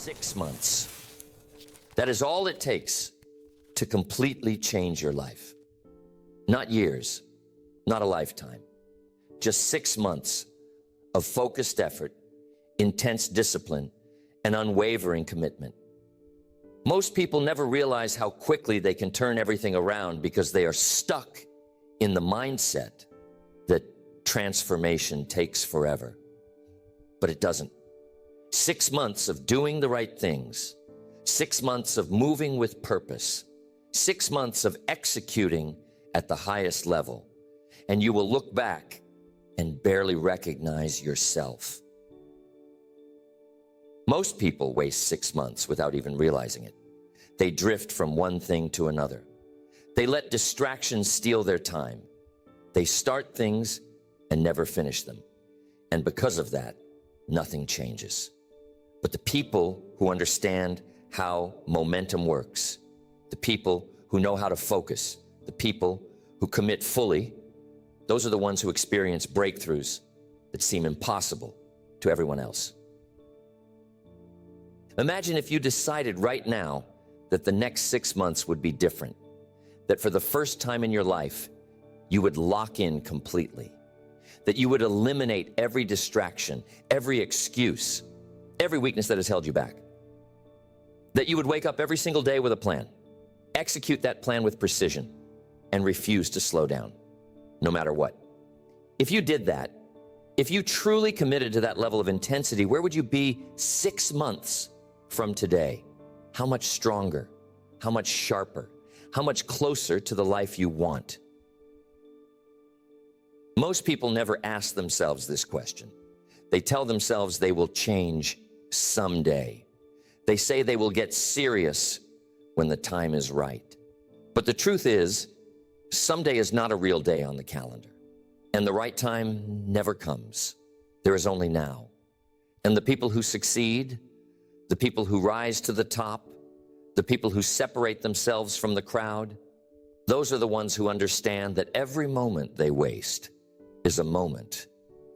6 months. That is all it takes to completely change your life. Not years, not a lifetime. Just 6 months of focused effort, intense discipline, and unwavering commitment. Most people never realize how quickly they can turn everything around because they are stuck in the mindset that transformation takes forever. But it doesn't. 6 months of doing the right things, 6 months of moving with purpose, 6 months of executing at the highest level, and you will look back and barely recognize yourself. Most people waste 6 months without even realizing it. They drift from one thing to another. They let distractions steal their time. They start things and never finish them. And because of that, nothing changes. But the people who understand how momentum works, the people who know how to focus, the people who commit fully, those are the ones who experience breakthroughs that seem impossible to everyone else. Imagine if you decided right now that the next 6 months would be different, that for the first time in your life, you would lock in completely, that you would eliminate every distraction, every excuse, every weakness that has held you back, that you would wake up every single day with a plan, execute that plan with precision, and refuse to slow down, no matter what. If you did that, if you truly committed to that level of intensity, where would you be 6 months from today? How much stronger? How much sharper? How much closer to the life you want? Most people never ask themselves this question. They tell themselves they will change someday. They say they will get serious when the time is right. But the truth is, someday is not a real day on the calendar. And the right time never comes. There is only now. And the people who succeed, the people who rise to the top, the people who separate themselves from the crowd, those are the ones who understand that every moment they waste is a moment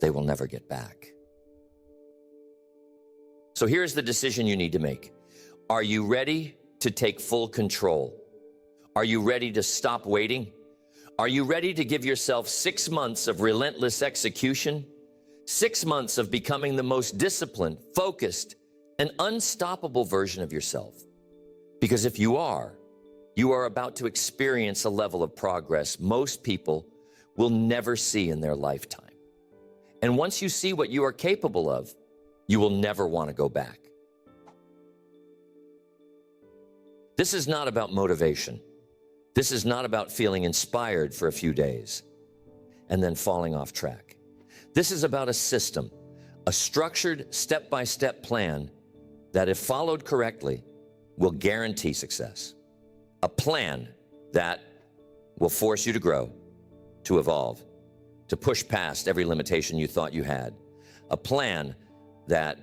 they will never get back. So here's the decision you need to make. Are you ready to take full control? Are you ready to stop waiting? Are you ready to give yourself 6 months of relentless execution? 6 months of becoming the most disciplined, focused, and unstoppable version of yourself? Because if you are about to experience a level of progress most people will never see in their lifetime. And once you see what you are capable of, you will never want to go back. This is not about motivation. This is not about feeling inspired for a few days and then falling off track. This is about a system, a structured step-by-step plan that, if followed correctly, will guarantee success. A plan that will force you to grow, to evolve, to push past every limitation you thought you had. A plan that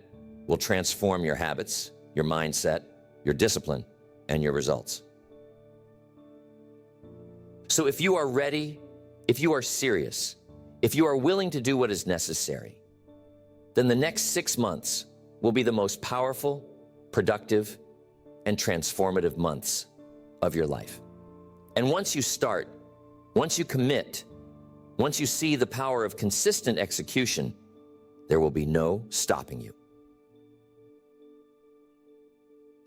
will transform your habits, your mindset, your discipline, and your results. So if you are ready, if you are serious, if you are willing to do what is necessary, then the next 6 months will be the most powerful, productive, and transformative months of your life. And once you start, once you commit, once you see the power of consistent execution, there will be no stopping you.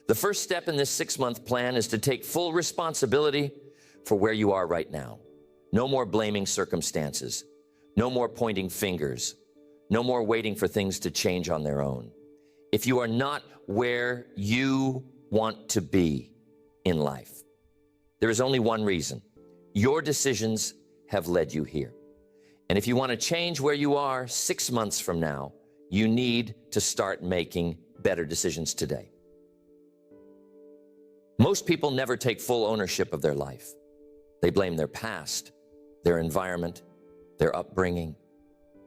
The first step in this 6-month plan is to take full responsibility for where you are right now. No more blaming circumstances. No more pointing fingers. No more waiting for things to change on their own. If you are not where you want to be in life, there is only one reason. Your decisions have led you here. And if you want to change where you are 6 months from now, you need to start making better decisions today. Most people never take full ownership of their life. They blame their past, their environment, their upbringing,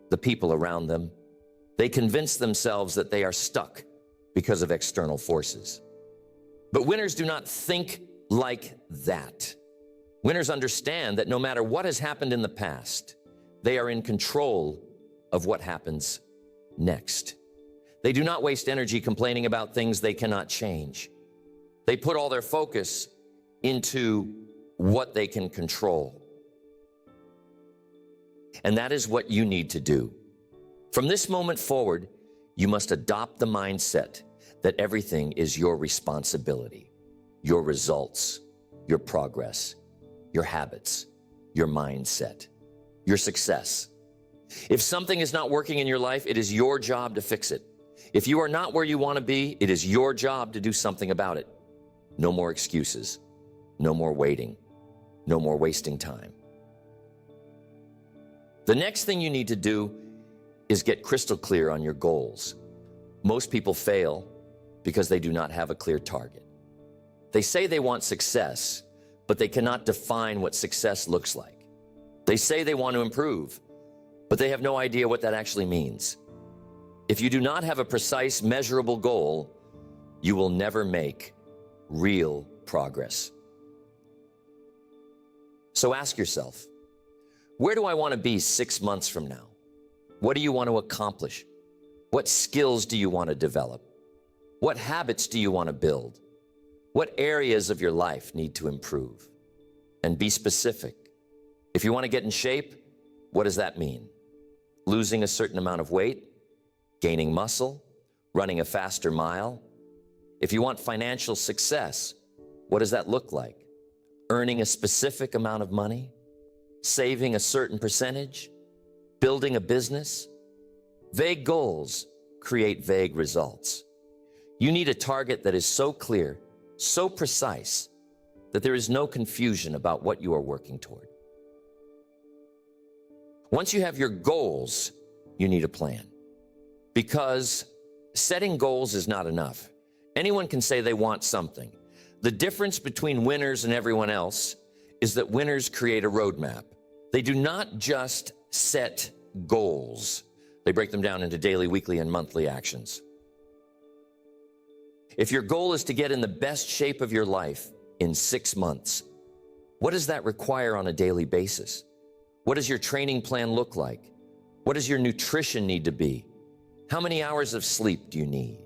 the people around them. They convince themselves that they are stuck because of external forces. But winners do not think like that. Winners understand that no matter what has happened in the past, they are in control of what happens next. They do not waste energy complaining about things they cannot change. They put all their focus into what they can control. And that is what you need to do. From this moment forward, you must adopt the mindset that everything is your responsibility, your results, your progress, your habits, your mindset, your success. If something is not working in your life, it is your job to fix it. If you are not where you want to be, it is your job to do something about it. No more excuses, no more waiting, no more wasting time. The next thing you need to do is get crystal clear on your goals. Most people fail because they do not have a clear target. They say they want success, but they cannot define what success looks like. They say they want to improve, but they have no idea what that actually means. If you do not have a precise, measurable goal, you will never make real progress. So ask yourself, where do I want to be 6 months from now? What do you want to accomplish? What skills do you want to develop? What habits do you want to build? What areas of your life need to improve? And be specific. If you want to get in shape, what does that mean? Losing a certain amount of weight? Gaining muscle? Running a faster mile? If you want financial success, what does that look like? Earning a specific amount of money? Saving a certain percentage? Building a business? Vague goals create vague results. You need a target that is so clear, so precise, that there is no confusion about what you are working toward. Once you have your goals, you need a plan. Because setting goals is not enough. Anyone can say they want something. The difference between winners and everyone else is that winners create a roadmap. They do not just set goals. They break them down into daily, weekly, and monthly actions. If your goal is to get in the best shape of your life in 6 months, what does that require on a daily basis? What does your training plan look like? What does your nutrition need to be? How many hours of sleep do you need?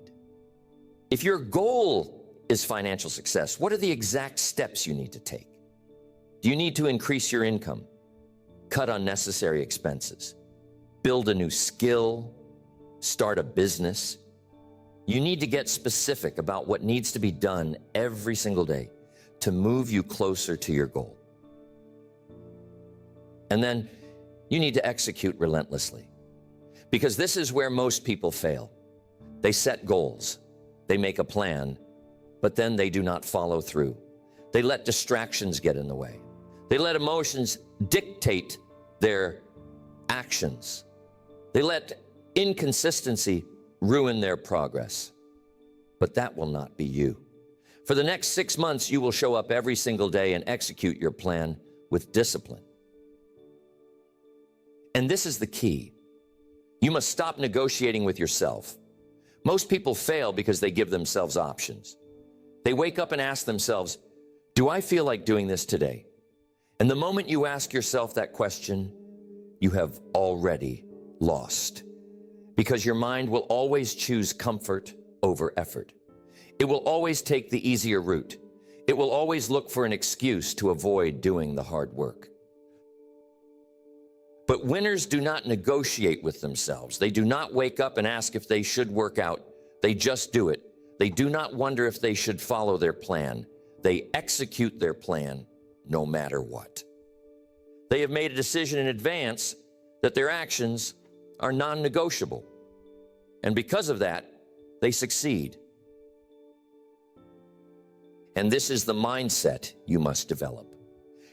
If your goal is financial success, what are the exact steps you need to take? Do you need to increase your income, cut unnecessary expenses, build a new skill, start a business? You need to get specific about what needs to be done every single day to move you closer to your goal. And then you need to execute relentlessly, because this is where most people fail. They set goals, they make a plan, but then they do not follow through. They let distractions get in the way. They let emotions dictate their actions. They let inconsistency ruin their progress. But that will not be you. For the next 6 months, you will show up every single day and execute your plan with discipline. And this is the key. You must stop negotiating with yourself. Most people fail because they give themselves options. They wake up and ask themselves, do I feel like doing this today? And the moment you ask yourself that question, you have already lost. Because your mind will always choose comfort over effort. It will always take the easier route. It will always look for an excuse to avoid doing the hard work. But winners do not negotiate with themselves. They do not wake up and ask if they should work out. They just do it. They do not wonder if they should follow their plan. They execute their plan no matter what. They have made a decision in advance that their actions are non-negotiable. And because of that, they succeed. And this is the mindset you must develop.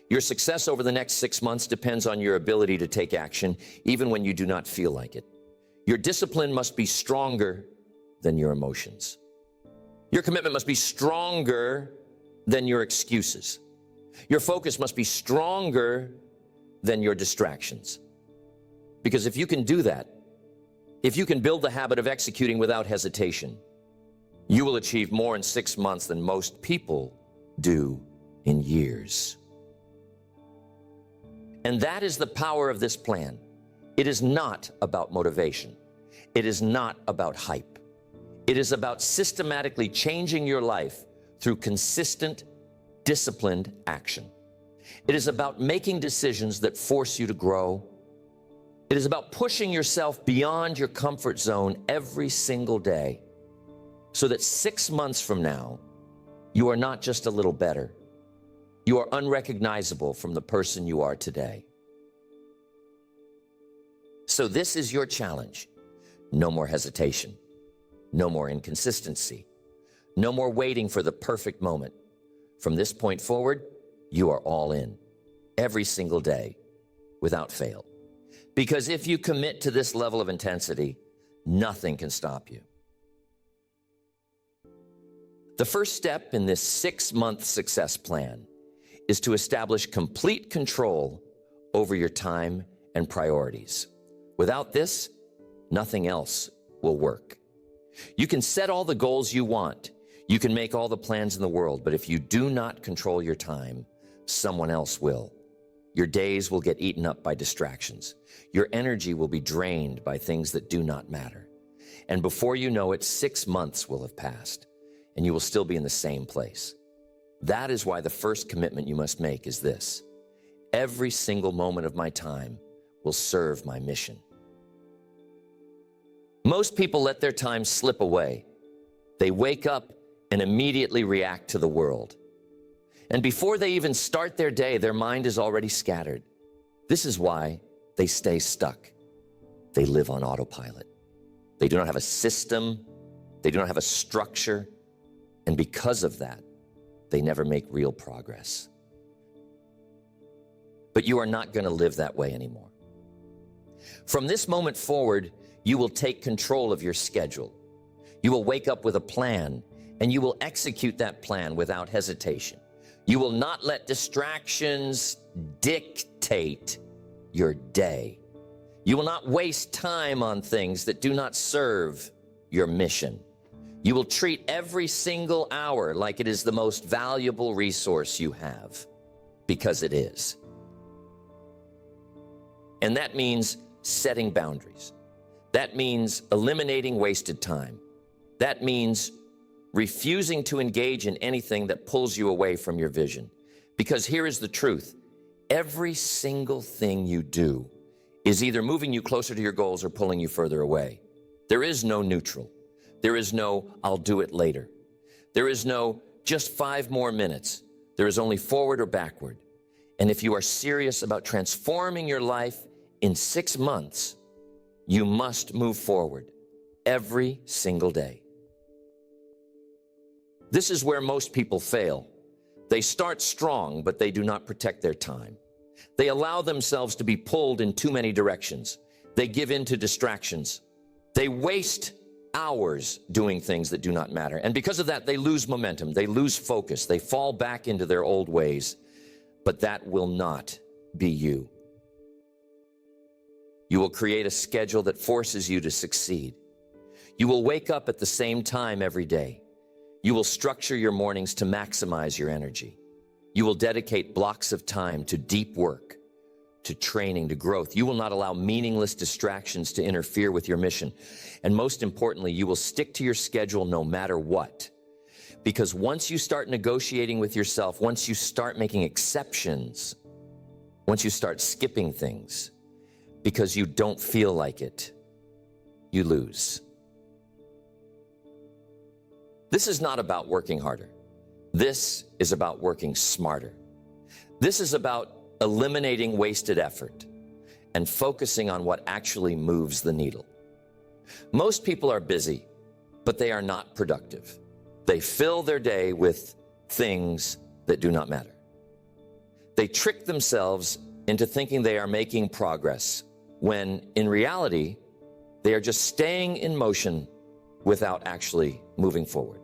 Your success over the next 6 months depends on your ability to take action, even when you do not feel like it. Your discipline must be stronger than your emotions. Your commitment must be stronger than your excuses. Your focus must be stronger than your distractions. Because if you can do that, if you can build the habit of executing without hesitation, you will achieve more in 6 months than most people do in years. And that is the power of this plan. It is not about motivation. It is not about hype. It is about systematically changing your life through consistent, disciplined action. It is about making decisions that force you to grow. It is about pushing yourself beyond your comfort zone every single day so that 6 months from now, you are not just a little better. You are unrecognizable from the person you are today. So this is your challenge. No more hesitation. No more inconsistency. No more waiting for the perfect moment. From this point forward, you are all in, every single day, without fail. Because if you commit to this level of intensity, nothing can stop you. The first step in this 6-month success plan is to establish complete control over your time and priorities. Without this, nothing else will work. You can set all the goals you want. You can make all the plans in the world, but if you do not control your time, someone else will. Your days will get eaten up by distractions. Your energy will be drained by things that do not matter. And before you know it, 6 months will have passed, and you will still be in the same place. That is why the first commitment you must make is this: every single moment of my time will serve my mission. Most people let their time slip away. They wake up and immediately react to the world. And before they even start their day, their mind is already scattered. This is why they stay stuck. They live on autopilot. They do not have a system. They do not have a structure. And because of that, they never make real progress. But you are not going to live that way anymore. From this moment forward, you will take control of your schedule. You will wake up with a plan, and you will execute that plan without hesitation. You will not let distractions dictate your day. You will not waste time on things that do not serve your mission. You will treat every single hour like it is the most valuable resource you have, because it is. And that means setting boundaries. That means eliminating wasted time. That means refusing to engage in anything that pulls you away from your vision. Because here is the truth. Every single thing you do is either moving you closer to your goals or pulling you further away. There is no neutral. There is no, I'll do it later. There is no, just 5 more minutes. There is only forward or backward. And if you are serious about transforming your life in 6 months, you must move forward every single day. This is where most people fail. They start strong, but they do not protect their time. They allow themselves to be pulled in too many directions. They give in to distractions. They waste hours doing things that do not matter. And because of that, they lose momentum. They lose focus. They fall back into their old ways. But that will not be you. You will create a schedule that forces you to succeed. You will wake up at the same time every day. You will structure your mornings to maximize your energy. You will dedicate blocks of time to deep work, to training, to growth. You will not allow meaningless distractions to interfere with your mission. And most importantly, you will stick to your schedule no matter what. Because once you start negotiating with yourself, once you start making exceptions, once you start skipping things because you don't feel like it, you lose. This is not about working harder. This is about working smarter. This is about eliminating wasted effort and focusing on what actually moves the needle. Most people are busy, but they are not productive. They fill their day with things that do not matter. They trick themselves into thinking they are making progress, when in reality, they are just staying in motion without actually moving forward.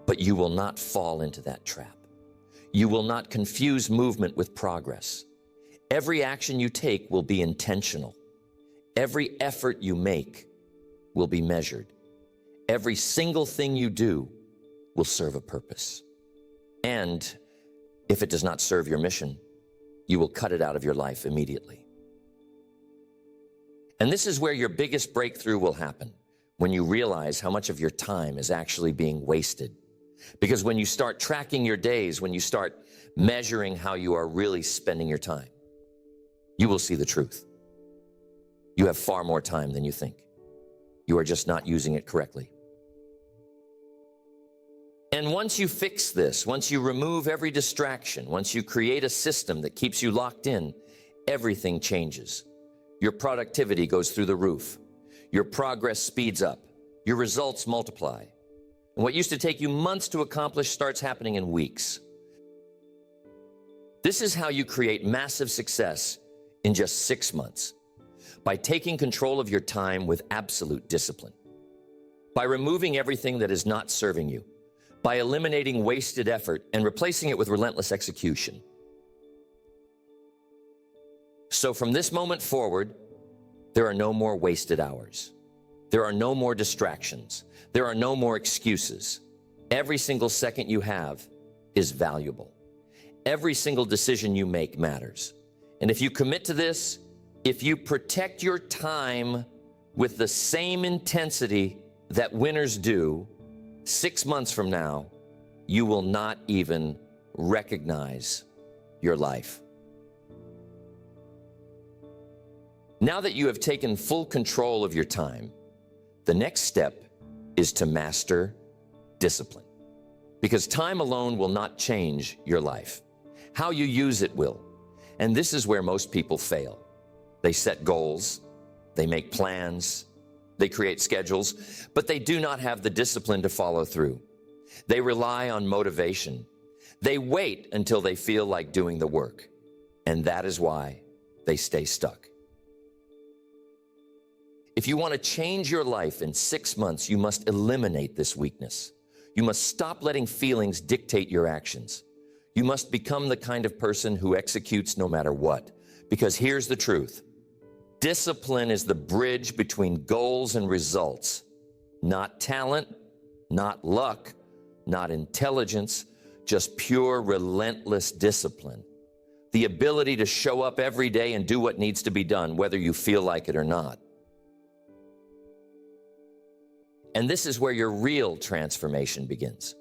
But you will not fall into that trap. You will not confuse movement with progress. Every action you take will be intentional. Every effort you make will be measured. Every single thing you do will serve a purpose. And if it does not serve your mission, you will cut it out of your life immediately. And this is where your biggest breakthrough will happen. when you realize how much of your time is actually being wasted. Because when you start tracking your days, when you start measuring how you are really spending your time, you will see the truth. You have far more time than you think. You are just not using it correctly. And once you fix this, once you remove every distraction, once you create a system that keeps you locked in, everything changes. Your productivity goes through the roof. Your progress speeds up. Your results multiply. And what used to take you months to accomplish starts happening in weeks. This is how you create massive success in just 6 months. By taking control of your time with absolute discipline. By removing everything that is not serving you. By eliminating wasted effort and replacing it with relentless execution. So from this moment forward, there are no more wasted hours. There are no more distractions. There are no more excuses. Every single second you have is valuable. Every single decision you make matters. And if you commit to this, if you protect your time with the same intensity that winners do, 6 months from now, you will not even recognize your life. Now that you have taken full control of your time, the next step is to master discipline. Because time alone will not change your life. How you use it will. And this is where most people fail. They set goals, they make plans, they create schedules, but they do not have the discipline to follow through. They rely on motivation. They wait until they feel like doing the work. And that is why they stay stuck. If you want to change your life in 6 months, you must eliminate this weakness. You must stop letting feelings dictate your actions. You must become the kind of person who executes no matter what. Because here's the truth. Discipline is the bridge between goals and results. Not talent, not luck, not intelligence, just pure relentless discipline. The ability to show up every day and do what needs to be done, whether you feel like it or not. And this is where your real transformation begins.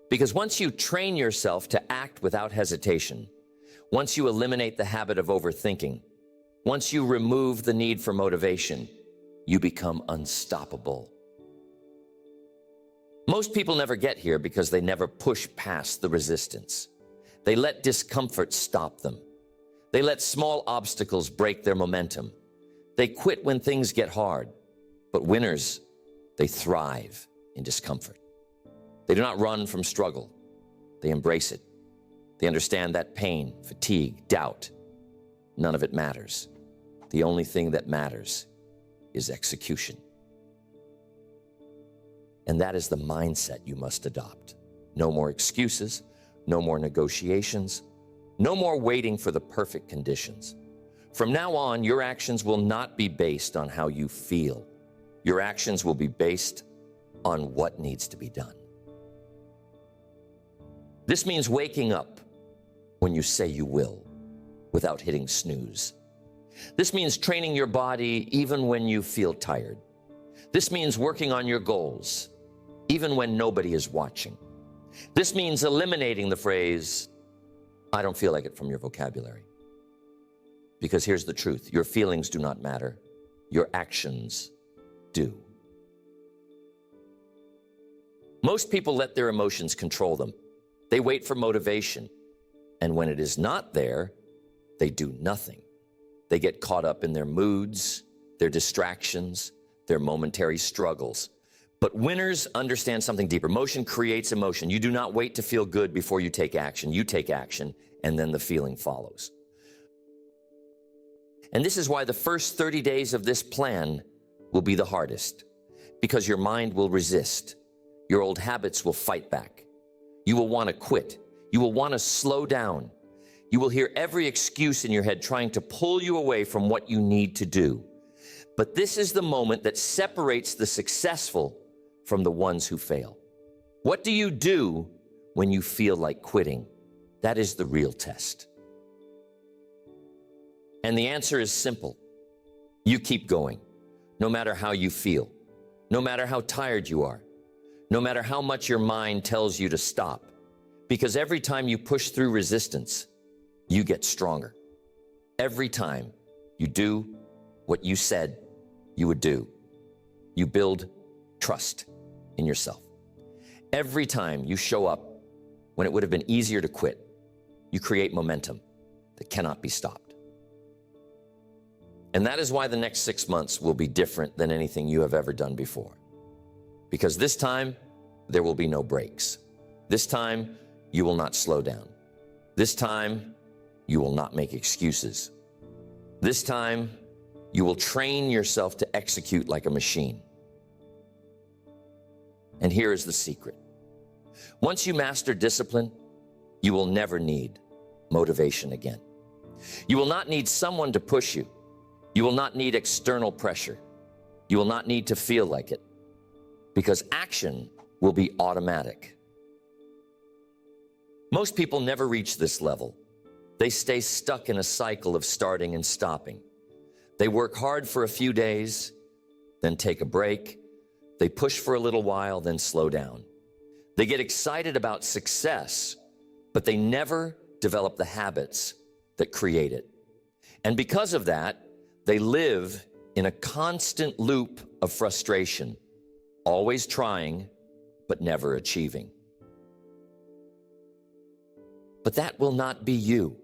Because once you train yourself to act without hesitation, once you eliminate the habit of overthinking, once you remove the need for motivation, you become unstoppable. Most people never get here because they never push past the resistance. They let discomfort stop them. They let small obstacles break their momentum. They quit when things get hard. But winners, they thrive in discomfort. They do not run from struggle. They embrace it. They understand that pain, fatigue, doubt, none of it matters. The only thing that matters is execution. And that is the mindset you must adopt. No more excuses, no more negotiations, no more waiting for the perfect conditions. From now on, your actions will not be based on how you feel. Your actions will be based on what needs to be done. This means waking up when you say you will, without hitting snooze. This means training your body even when you feel tired. This means working on your goals, even when nobody is watching. This means eliminating the phrase, "I don't feel like it," from your vocabulary. Because here's the truth, your feelings do not matter, your actions do. Most people let their emotions control them. They wait for motivation. And when it is not there, they do nothing. They get caught up in their moods, their distractions, their momentary struggles. But winners understand something deeper. Motion creates emotion. You do not wait to feel good before you take action. You take action, and then the feeling follows. And this is why the first 30 days of this plan will be the hardest, because your mind will resist. Your old habits will fight back. You will want to quit. You will want to slow down. You will hear every excuse in your head trying to pull you away from what you need to do. But this is the moment that separates the successful from the ones who fail. What do you do when you feel like quitting? That is the real test. And the answer is simple. You keep going, no matter how you feel, no matter how tired you are, no matter how much your mind tells you to stop, because every time you push through resistance, you get stronger. Every time you do what you said you would do, you build trust in yourself. Every time you show up when it would have been easier to quit, you create momentum that cannot be stopped. And that is why the next 6 months will be different than anything you have ever done before. Because this time, there will be no breaks. This time, you will not slow down. This time, you will not make excuses. This time, you will train yourself to execute like a machine. And here is the secret. Once you master discipline, you will never need motivation again. You will not need someone to push you. You will not need external pressure. You will not need to feel like it, because action will be automatic. Most people never reach this level. They stay stuck in a cycle of starting and stopping. They work hard for a few days, then take a break. They push for a little while, then slow down. They get excited about success, but they never develop the habits that create it. And because of that, they live in a constant loop of frustration, always trying, but never achieving. But that will not be you,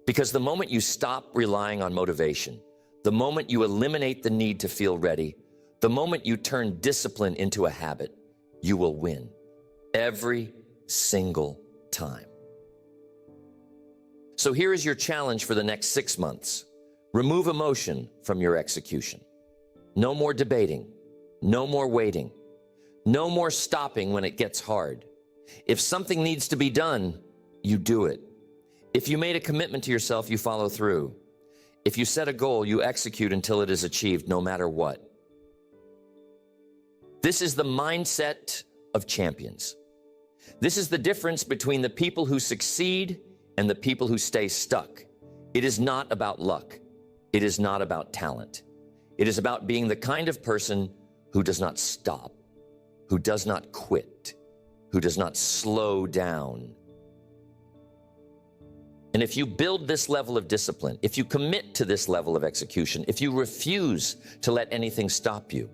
because the moment you stop relying on motivation, the moment you eliminate the need to feel ready, the moment you turn discipline into a habit, you will win every single time. So here is your challenge for the next 6 months. Remove emotion from your execution. No more debating. No more waiting. No more stopping when it gets hard. If something needs to be done, you do it. If you made a commitment to yourself, you follow through. If you set a goal, you execute until it is achieved, no matter what. This is the mindset of champions. This is the difference between the people who succeed and the people who stay stuck. It is not about luck. It is not about talent. It is about being the kind of person who does not stop, who does not quit, who does not slow down. And if you build this level of discipline, if you commit to this level of execution, if you refuse to let anything stop you,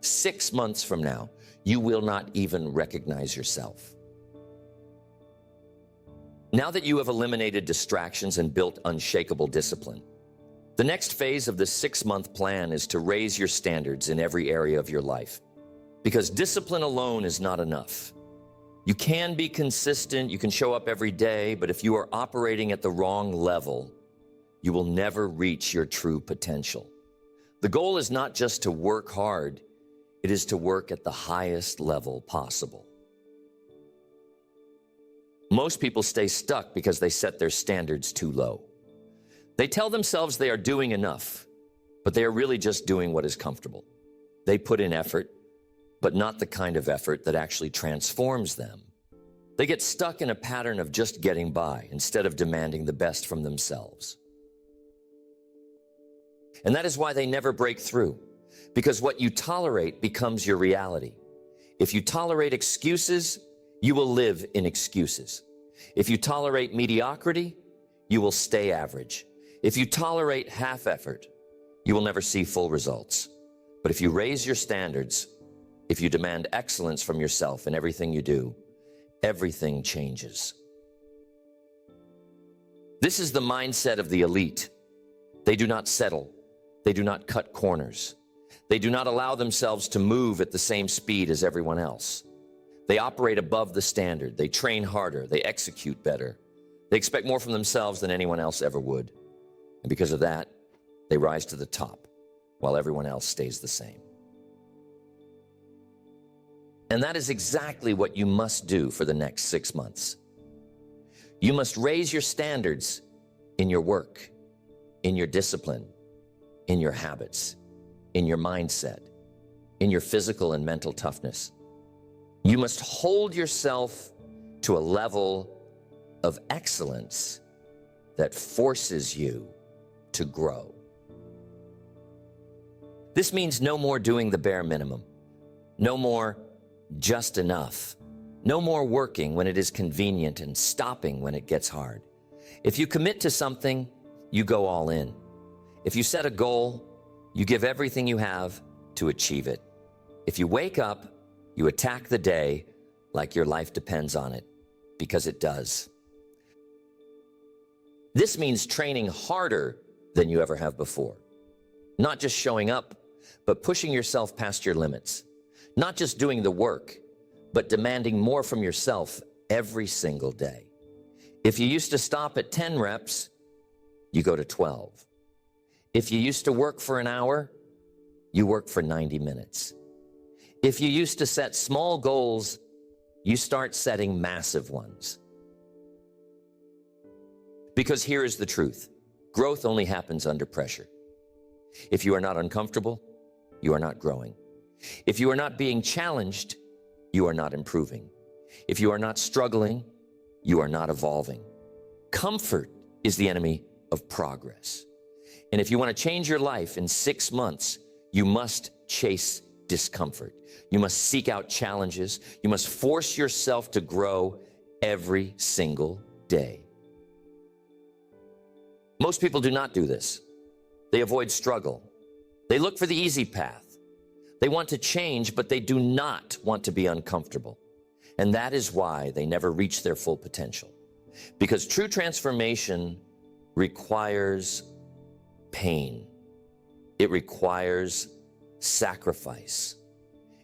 6 months from now, you will not even recognize yourself. Now that you have eliminated distractions and built unshakable discipline, the next phase of the 6-month plan is to raise your standards in every area of your life. Because discipline alone is not enough. You can be consistent, you can show up every day, but if you are operating at the wrong level, you will never reach your true potential. The goal is not just to work hard, it is to work at the highest level possible. Most people stay stuck because they set their standards too low. They tell themselves they are doing enough, but they are really just doing what is comfortable. They put in effort, but not the kind of effort that actually transforms them. They get stuck in a pattern of just getting by instead of demanding the best from themselves. And that is why they never break through, because what you tolerate becomes your reality. If you tolerate excuses, you will live in excuses. If you tolerate mediocrity, you will stay average. If you tolerate half effort, you will never see full results. But if you raise your standards, if you demand excellence from yourself in everything you do, everything changes. This is the mindset of the elite. They do not settle. They do not cut corners. They do not allow themselves to move at the same speed as everyone else. They operate above the standard. They train harder. They execute better. They expect more from themselves than anyone else ever would. And because of that, they rise to the top while everyone else stays the same. And that is exactly what you must do for the next 6 months. You must raise your standards in your work, in your discipline, in your habits, in your mindset, in your physical and mental toughness. You must hold yourself to a level of excellence that forces you to grow. This means no more doing the bare minimum. No more just enough. No more working when it is convenient and stopping when it gets hard. If you commit to something, you go all in. If you set a goal, you give everything you have to achieve it. If you wake up, you attack the day like your life depends on it, because it does. This means training harder than you ever have before. Not just showing up, but pushing yourself past your limits. Not just doing the work, but demanding more from yourself every single day. If you used to stop at 10 reps, you go to 12. If you used to work for an hour, you work for 90 minutes. If you used to set small goals, you start setting massive ones. Because here is the truth. Growth only happens under pressure. If you are not uncomfortable, you are not growing. If you are not being challenged, you are not improving. If you are not struggling, you are not evolving. Comfort is the enemy of progress. And if you want to change your life in 6 months, you must chase discomfort. You must seek out challenges. You must force yourself to grow every single day. Most people do not do this. They avoid struggle. They look for the easy path. They want to change, but they do not want to be uncomfortable. And that is why they never reach their full potential. Because true transformation requires pain. It requires sacrifice.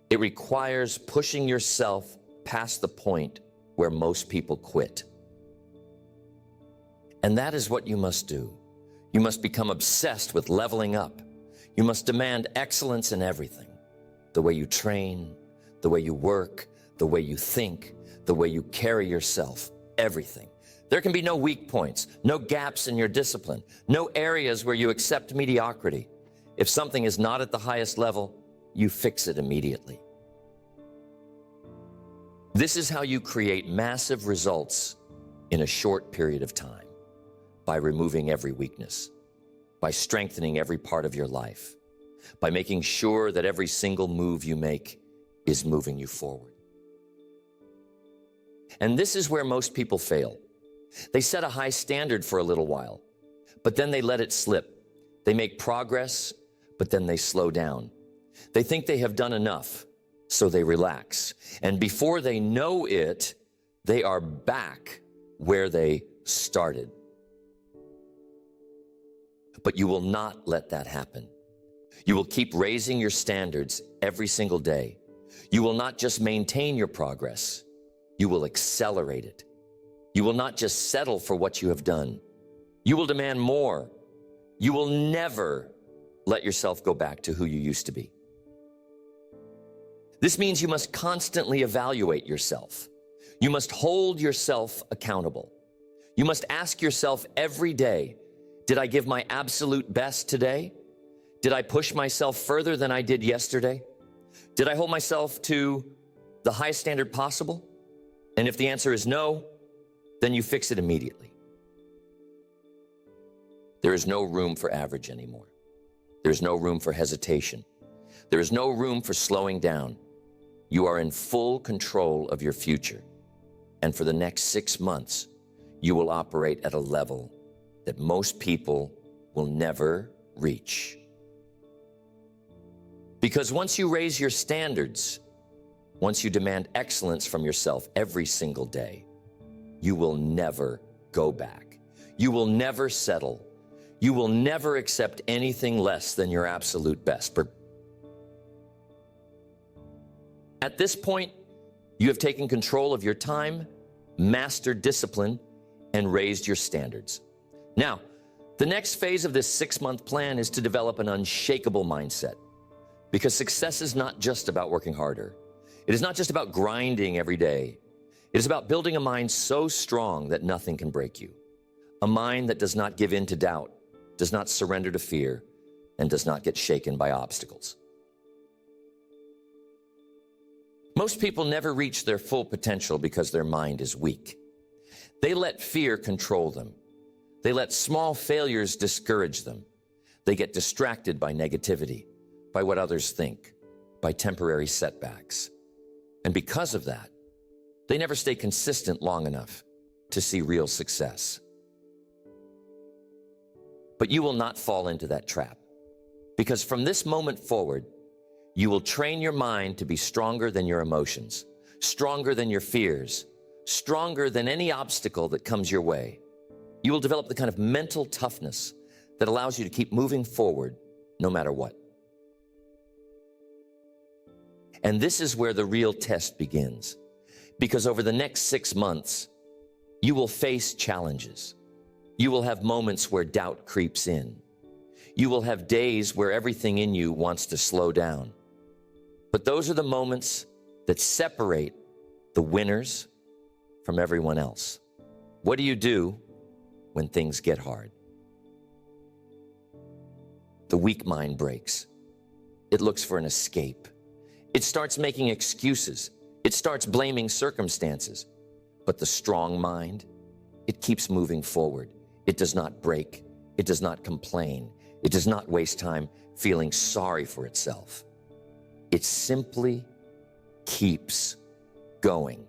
It requires pushing yourself past the point where most people quit. And that is what you must do. You must become obsessed with leveling up. You must demand excellence in everything. The way you train, the way you work, the way you think, the way you carry yourself, everything. There can be no weak points, no gaps in your discipline, no areas where you accept mediocrity. If something is not at the highest level, you fix it immediately. This is how you create massive results in a short period of time. By removing every weakness, by strengthening every part of your life, by making sure that every single move you make is moving you forward. And this is where most people fail. They set a high standard for a little while, but then they let it slip. They make progress, but then they slow down. They think they have done enough, so they relax. And before they know it, they are back where they started. But you will not let that happen. You will keep raising your standards every single day. You will not just maintain your progress, you will accelerate it. You will not just settle for what you have done. You will demand more. You will never let yourself go back to who you used to be. This means you must constantly evaluate yourself. You must hold yourself accountable. You must ask yourself every day, did I give my absolute best today? Did I push myself further than I did yesterday? Did I hold myself to the highest standard possible? And if the answer is no, then you fix it immediately. There is no room for average anymore. There's no room for hesitation. There is no room for slowing down. You are in full control of your future. And for the next 6 months, you will operate at a level that most people will never reach. Because once you raise your standards, once you demand excellence from yourself every single day, you will never go back. You will never settle. You will never accept anything less than your absolute best. At this point, you have taken control of your time, mastered discipline, and raised your standards. Now, the next phase of this 6-month plan is to develop an unshakable mindset. Because success is not just about working harder. It is not just about grinding every day. It is about building a mind so strong that nothing can break you. A mind that does not give in to doubt, does not surrender to fear, and does not get shaken by obstacles. Most people never reach their full potential because their mind is weak. They let fear control them. They let small failures discourage them. They get distracted by negativity, by what others think, by temporary setbacks. And because of that, they never stay consistent long enough to see real success. But you will not fall into that trap, because from this moment forward, you will train your mind to be stronger than your emotions, stronger than your fears, stronger than any obstacle that comes your way. You will develop the kind of mental toughness that allows you to keep moving forward no matter what. And this is where the real test begins, because over the next 6 months, you will face challenges. You will have moments where doubt creeps in. You will have days where everything in you wants to slow down. But those are the moments that separate the winners from everyone else. What do you do when things get hard? The weak mind breaks. It looks for an escape. It starts making excuses. It starts blaming circumstances. But the strong mind, it keeps moving forward. It does not break. It does not complain. It does not waste time feeling sorry for itself. It simply keeps going.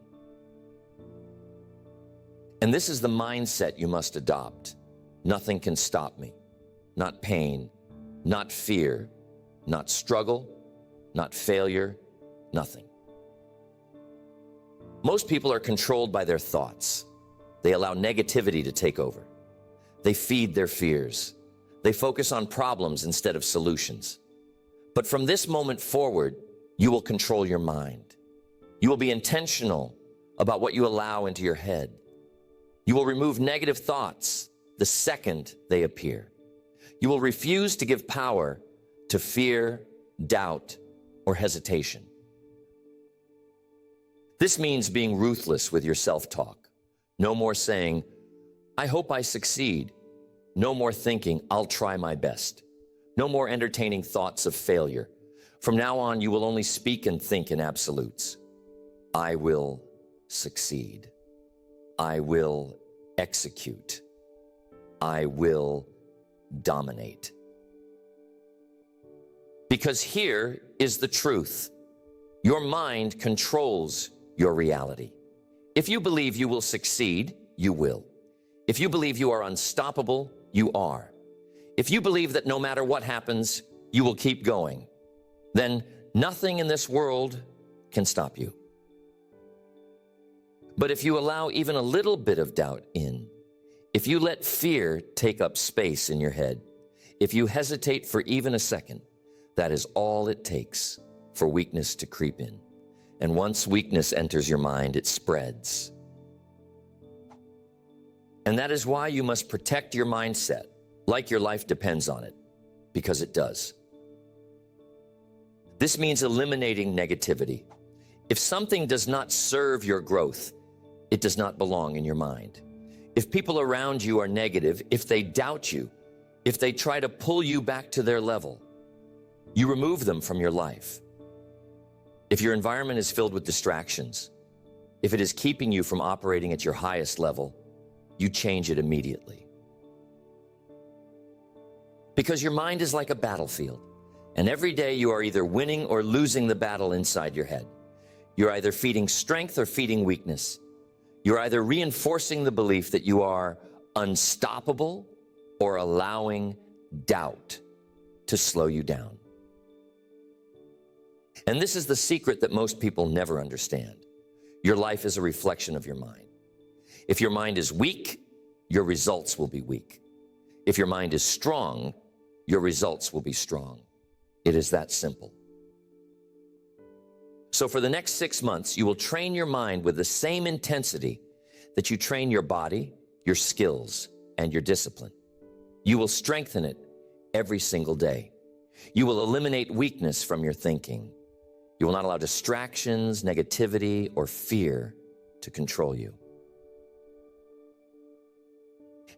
And this is the mindset you must adopt. Nothing can stop me. Not pain, not fear, not struggle, not failure, nothing. Most people are controlled by their thoughts. They allow negativity to take over. They feed their fears. They focus on problems instead of solutions. But from this moment forward, you will control your mind. You will be intentional about what you allow into your head. You will remove negative thoughts the second they appear. You will refuse to give power to fear, doubt, or hesitation. This means being ruthless with your self-talk. No more saying, I hope I succeed. No more thinking, I'll try my best. No more entertaining thoughts of failure. From now on, you will only speak and think in absolutes. I will succeed. I will execute. I will dominate. Because here is the truth. Your mind controls your reality. If you believe you will succeed, you will. If you believe you are unstoppable, you are. If you believe that no matter what happens, you will keep going, then nothing in this world can stop you. But if you allow even a little bit of doubt in, if you let fear take up space in your head, if you hesitate for even a second, that is all it takes for weakness to creep in. And once weakness enters your mind, it spreads. And that is why you must protect your mindset, like your life depends on it, because it does. This means eliminating negativity. If something does not serve your growth, it does not belong in your mind. If people around you are negative, if they doubt you, if they try to pull you back to their level, you remove them from your life. If your environment is filled with distractions, if it is keeping you from operating at your highest level, you change it immediately. Because your mind is like a battlefield, and every day you are either winning or losing the battle inside your head. You're either feeding strength or feeding weakness. You're either reinforcing the belief that you are unstoppable or allowing doubt to slow you down. And this is the secret that most people never understand. Your life is a reflection of your mind. If your mind is weak, your results will be weak. If your mind is strong, your results will be strong. It is that simple. So for the next 6 months, you will train your mind with the same intensity that you train your body, your skills, and your discipline. You will strengthen it every single day. You will eliminate weakness from your thinking. You will not allow distractions, negativity, or fear to control you.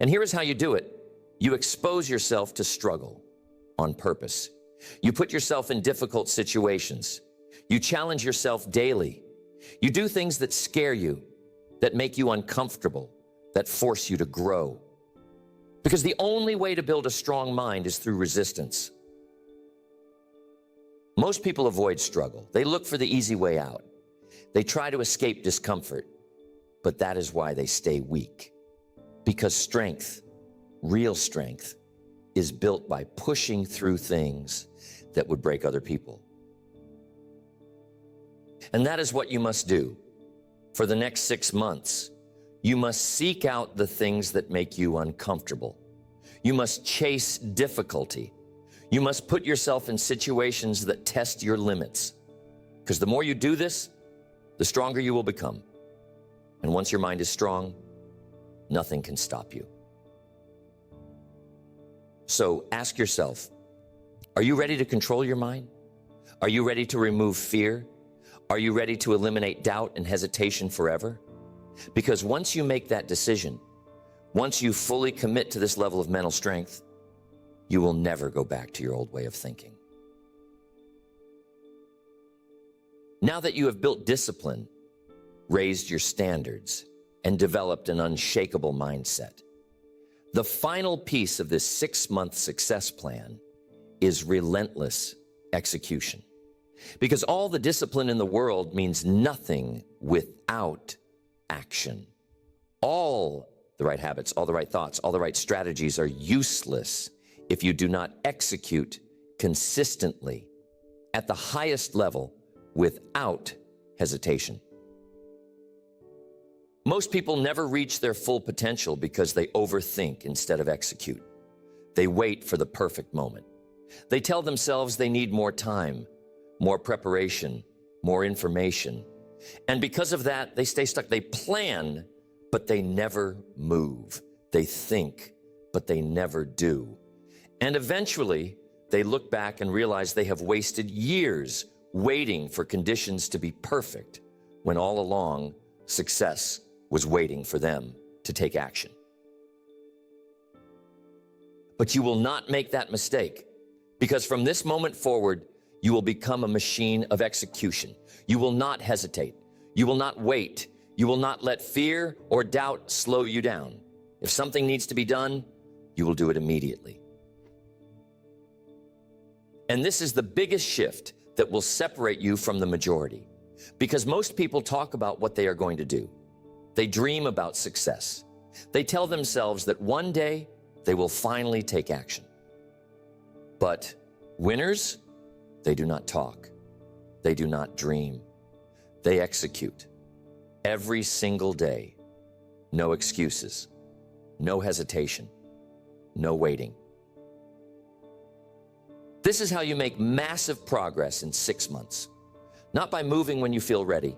And here is how you do it. You expose yourself to struggle on purpose. You put yourself in difficult situations. You challenge yourself daily. You do things that scare you, that make you uncomfortable, that force you to grow. Because the only way to build a strong mind is through resistance. Most people avoid struggle. They look for the easy way out. They try to escape discomfort, but that is why they stay weak. Because strength, real strength, is built by pushing through things that would break other people. And that is what you must do. For the next 6 months, you must seek out the things that make you uncomfortable. You must chase difficulty. You must put yourself in situations that test your limits. Because the more you do this, the stronger you will become. And once your mind is strong, nothing can stop you. So ask yourself, are you ready to control your mind? Are you ready to remove fear? Are you ready to eliminate doubt and hesitation forever? Because once you make that decision, once you fully commit to this level of mental strength, you will never go back to your old way of thinking. Now that you have built discipline, raised your standards, and developed an unshakable mindset, the final piece of this 6-month success plan is relentless execution. Because all the discipline in the world means nothing without action. All the right habits, all the right thoughts, all the right strategies are useless if you do not execute consistently at the highest level without hesitation. Most people never reach their full potential because they overthink instead of execute. They wait for the perfect moment. They tell themselves they need more time, more preparation, more information. And because of that, they stay stuck. They plan, but they never move. They think, but they never do. And eventually, they look back and realize they have wasted years waiting for conditions to be perfect, when all along, success was waiting for them to take action. But you will not make that mistake, because from this moment forward, you will become a machine of execution. You will not hesitate. You will not wait. You will not let fear or doubt slow you down. If something needs to be done, you will do it immediately. And this is the biggest shift that will separate you from the majority, because most people talk about what they are going to do. They dream about success. They tell themselves that one day they will finally take action. But winners, they do not talk. They do not dream. They execute every single day. No excuses, no hesitation, no waiting. This is how you make massive progress in 6 months. Not by moving when you feel ready,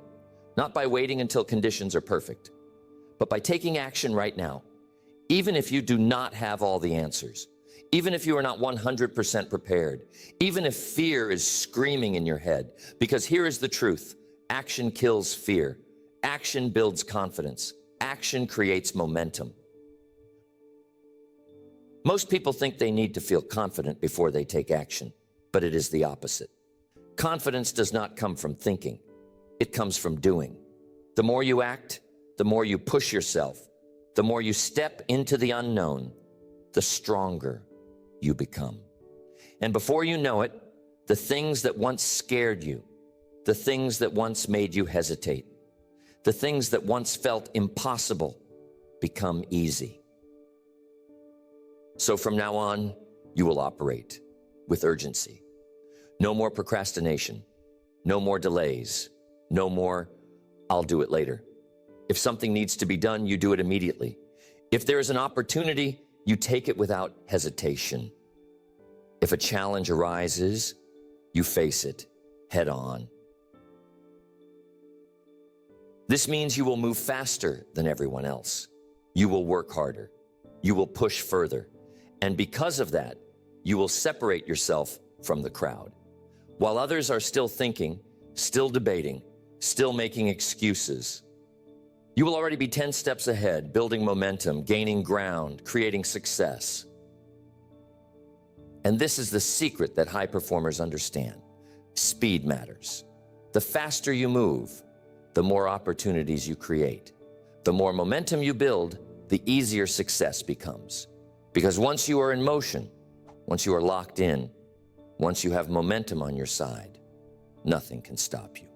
not by waiting until conditions are perfect, but by taking action right now, even if you do not have all the answers, even if you are not 100% prepared, even if fear is screaming in your head. Because here is the truth: action kills fear. Action builds confidence. Action creates momentum. Most people think they need to feel confident before they take action, but it is the opposite. Confidence does not come from thinking. It comes from doing. The more you act, the more you push yourself, the more you step into the unknown, the stronger you become. And before you know it, the things that once scared you, the things that once made you hesitate, the things that once felt impossible become easy. So from now on, you will operate with urgency. No more procrastination, no more delays, no more, I'll do it later. If something needs to be done, you do it immediately. If there is an opportunity, you take it without hesitation. If a challenge arises, you face it head on. This means you will move faster than everyone else. You will work harder. You will push further. And because of that, you will separate yourself from the crowd. While others are still thinking, still debating, still making excuses, you will already be 10 steps ahead, building momentum, gaining ground, creating success. And this is the secret that high performers understand. Speed matters. The faster you move, the more opportunities you create. The more momentum you build, the easier success becomes. Because once you are in motion, once you are locked in, Once you have momentum on your side, nothing can stop you.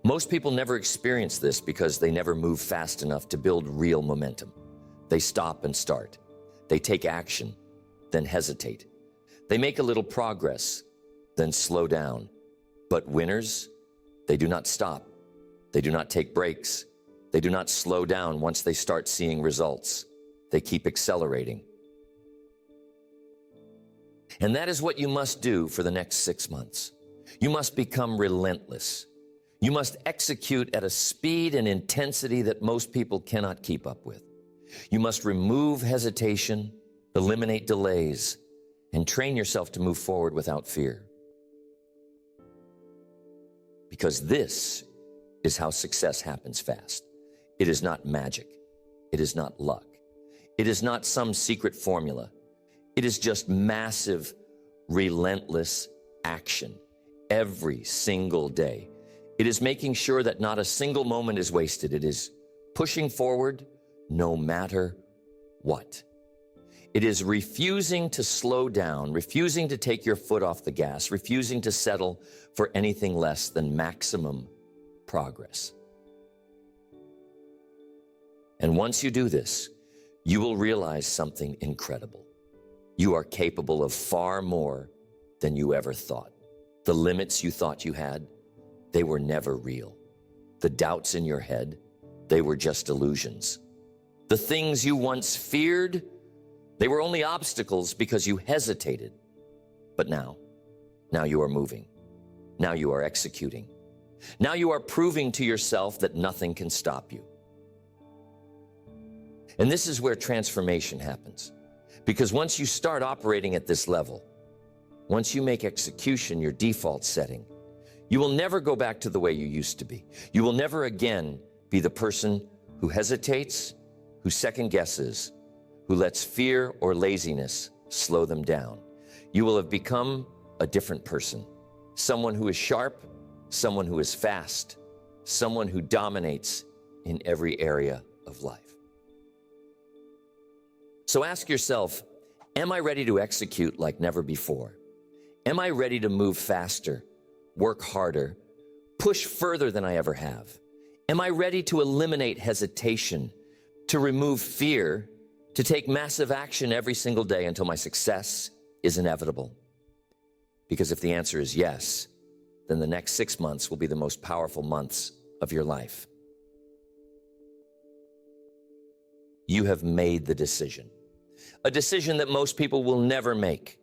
Most people never experience this because they never move fast enough to build real momentum. They stop and start. They take action, then hesitate. They make a little progress, then slow down. But winners, they do not stop. They do not take breaks. They do not slow down once they start seeing results. They keep accelerating. And that is what you must do for the next 6 months. You must become relentless. You must execute at a speed and intensity that most people cannot keep up with. You must remove hesitation, eliminate delays, and train yourself to move forward without fear. Because this is how success happens fast. It is not magic. It is not luck. It is not some secret formula. It is just massive, relentless action every single day. It is making sure that not a single moment is wasted. It is pushing forward no matter what. It is refusing to slow down, refusing to take your foot off the gas, refusing to settle for anything less than maximum progress. And once you do this, you will realize something incredible. You are capable of far more than you ever thought. The limits you thought you had, they were never real. The doubts in your head, they were just illusions. The things you once feared, they were only obstacles because you hesitated. But now you are moving. Now you are executing. Now you are proving to yourself that nothing can stop you. And this is where transformation happens. Because once you start operating at this level, once you make execution your default setting, you will never go back to the way you used to be. You will never again be the person who hesitates, who second guesses, who lets fear or laziness slow them down. You will have become a different person, someone who is sharp, someone who is fast, someone who dominates in every area of life. So ask yourself, am I ready to execute like never before? Am I ready to move faster, work harder, push further than I ever have? Am I ready to eliminate hesitation, to remove fear, to take massive action every single day until my success is inevitable? Because if the answer is yes, then the next 6 months will be the most powerful months of your life. You have made the decision. A decision that most people will never make.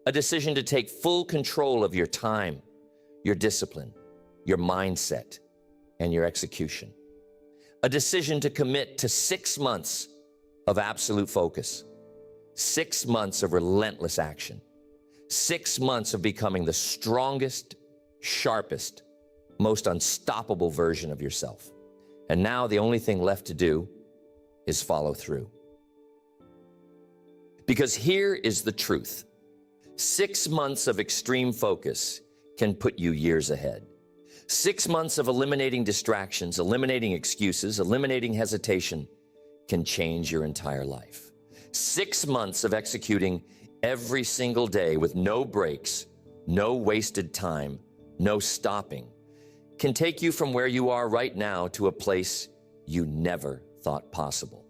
A decision to take full control of your time, your discipline, your mindset, and your execution. A decision to commit to 6 months of absolute focus. 6 months of relentless action. 6 months of becoming the strongest, sharpest, most unstoppable version of yourself. And now the only thing left to do is follow through. Because here is the truth. 6 months of extreme focus can put you years ahead. 6 months of eliminating distractions, eliminating excuses, eliminating hesitation can change your entire life. 6 months of executing every single day with no breaks, no wasted time, no stopping, can take you from where you are right now to a place you never thought possible.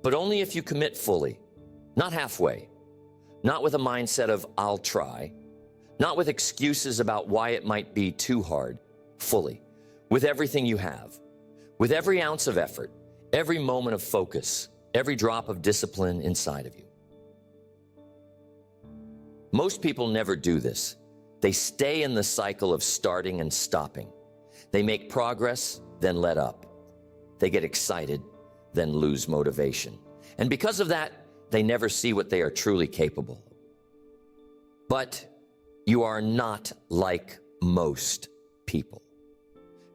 But only if you commit fully, not halfway, not with a mindset of I'll try, not with excuses about why it might be too hard, fully, with everything you have, with every ounce of effort, every moment of focus, every drop of discipline inside of you. Most people never do this. They stay in the cycle of starting and stopping. They make progress, then let up. They get excited, then lose motivation. And because of that, they never see what they are truly capable of. But you are not like most people.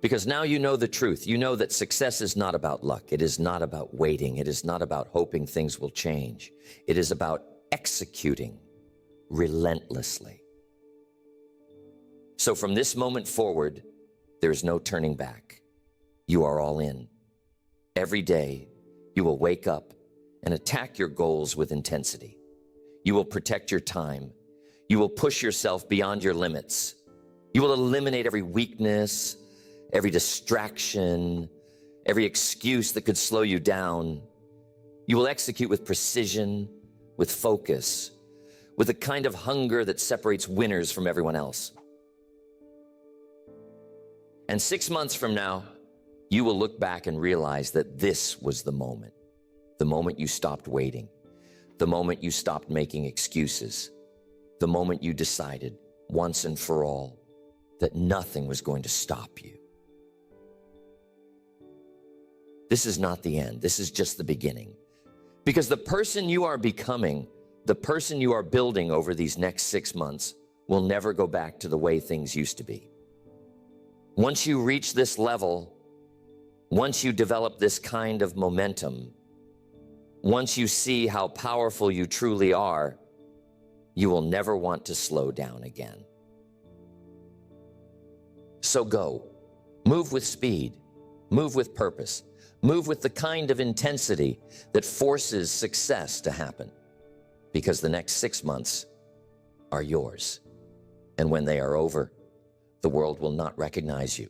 Because now you know the truth. You know that success is not about luck. It is not about waiting. It is not about hoping things will change. It is about executing relentlessly. So from this moment forward, there is no turning back. You are all in. Every day, you will wake up and attack your goals with intensity. You will protect your time. You will push yourself beyond your limits. You will eliminate every weakness, every distraction, every excuse that could slow you down. You will execute with precision, with focus, with a kind of hunger that separates winners from everyone else. And 6 months from now, you will look back and realize that this was the moment you stopped waiting, the moment you stopped making excuses, the moment you decided once and for all that nothing was going to stop you. This is not the end. This is just the beginning. Because the person you are becoming, the person you are building over these next 6 months will never go back to the way things used to be. Once you reach this level, once you develop this kind of momentum, once you see how powerful you truly are, you will never want to slow down again. So go, move with speed, move with purpose, move with the kind of intensity that forces success to happen, because the next 6 months are yours. And when they are over, the world will not recognize you.